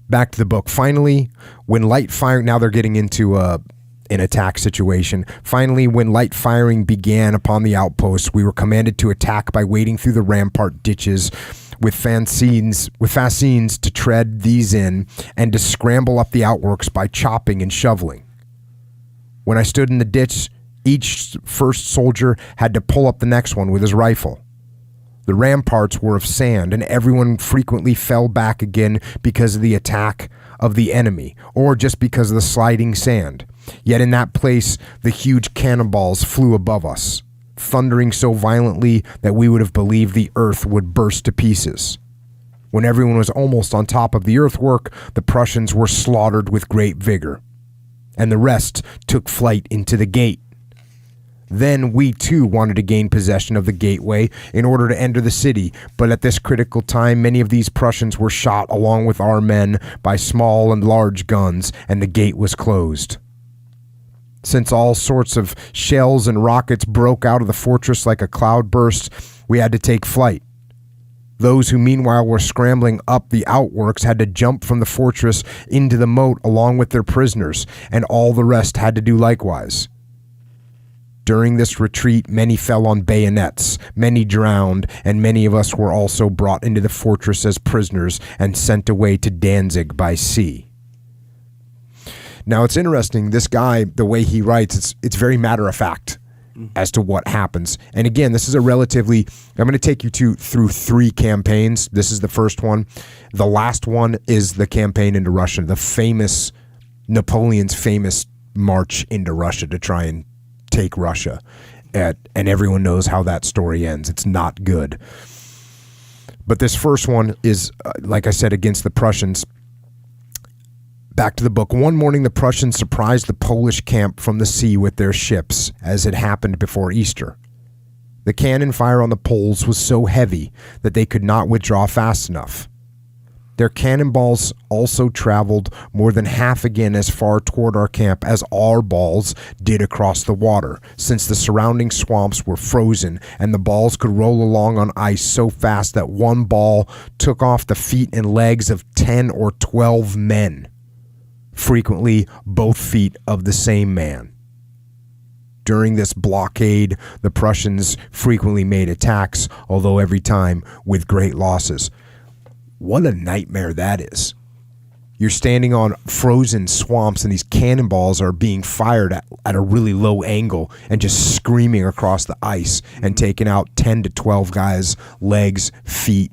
back to the book. Finally, when light fire, now they're getting into an attack situation. Finally, when light firing began upon the outposts, we were commanded to attack by wading through the rampart ditches with fascines to tread these in and to scramble up the outworks by chopping and shoveling. When I stood in the ditch, each first soldier had to pull up the next one with his rifle. The ramparts were of sand, and everyone frequently fell back again because of the attack of the enemy, or just because of the sliding sand. Yet in that place, the huge cannonballs flew above us, thundering so violently that we would have believed the earth would burst to pieces. When everyone was almost on top of the earthwork, the Prussians were slaughtered with great vigor, and the rest took flight into the gate. Then we too wanted to gain possession of the gateway in order to enter the city, but at this critical time many of these Prussians were shot along with our men by small and large guns, and the gate was closed. Since all sorts of shells and rockets broke out of the fortress like a cloudburst, we had to take flight. Those who meanwhile were scrambling up the outworks had to jump from the fortress into the moat along with their prisoners, and all the rest had to do likewise. During this retreat, many fell on bayonets, many drowned, and many of us were also brought into the fortress as prisoners and sent away to Danzig by sea. Now, it's interesting, this guy, the way he writes, it's very matter-of-fact as to what happens. And again, this is a relatively, I'm going to take you through 3 campaigns. This is the first one. The last one is the campaign into Russia, Napoleon's famous march into Russia to try and take Russia, and everyone knows how that story ends. It's not good. But this first one is, like I said, against the Prussians. Back to the book. One morning, the Prussians surprised the Polish camp from the sea with their ships, as had happened before Easter. The cannon fire on the Poles was so heavy that they could not withdraw fast enough. Their cannonballs also traveled more than half again as far toward our camp as our balls did across the water, since the surrounding swamps were frozen and the balls could roll along on ice so fast that one ball took off the feet and legs of 10 or 12 men, frequently both feet of the same man. During this blockade, the Prussians frequently made attacks, although every time with great losses. What a nightmare that is. You're standing on frozen swamps and these cannonballs are being fired at a really low angle and just screaming across the ice and taking out 10 to 12 guys' legs, feet.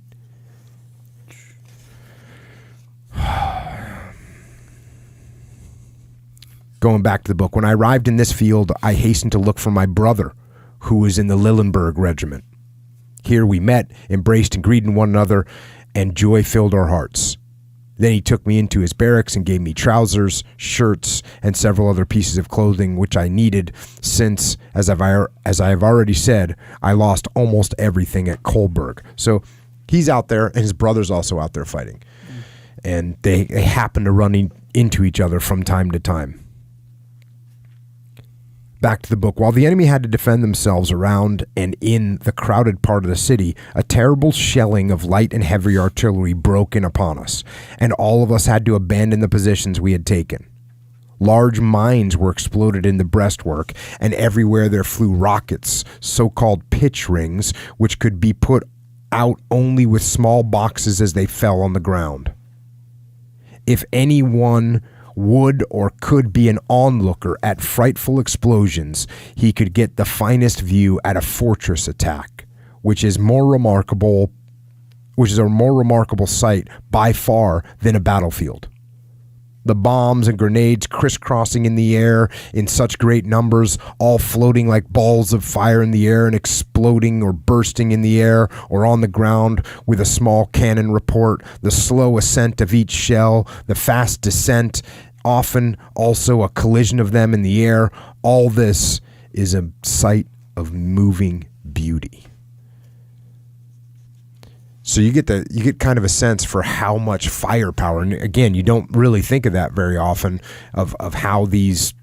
Going back to the book, when I arrived in this field, I hastened to look for my brother, who was in the Lillenburg regiment. Here we met, embraced and greeted one another, and joy filled our hearts. Then he took me into his barracks and gave me trousers, shirts, and several other pieces of clothing which I needed, since, as I have already said, I lost almost everything at Kohlberg. So he's out there, and his brother's also out there fighting. And they happen to run into each other from time to time. Back to the book. While the enemy had to defend themselves around and in the crowded part of the city, a terrible shelling of light and heavy artillery broke in upon us, and all of us had to abandon the positions we had taken. Large mines were exploded in the breastwork, and everywhere there flew rockets, so-called pitch rings, which could be put out only with small boxes as they fell on the ground. If anyone would or could be an onlooker at frightful explosions, he could get the finest view at a fortress attack, which is a more remarkable sight by far than a battlefield. The bombs and grenades crisscrossing in the air in such great numbers, all floating like balls of fire in the air and exploding or bursting in the air or on the ground with a small cannon report, the slow ascent of each shell, the fast descent, often also a collision of them in the air. All this is a sight of moving beauty. So you get kind of a sense for how much firepower, and again, you don't really think of that very often of how these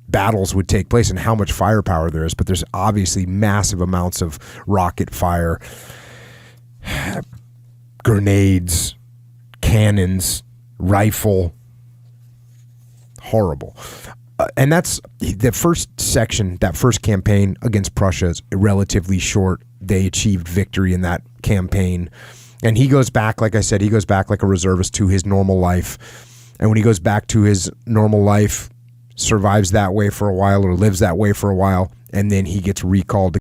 battles would take place and how much firepower there is. But there's obviously massive amounts of rocket fire, grenades, cannons, rifle. Horrible. And that's the first section, that first campaign against Prussia is relatively short. They achieved victory in that campaign. And he goes back, like I said, he goes back like a reservist to his normal life. And when he goes back to his normal life, survives that way for a while or lives that way for a while, and then he gets recalled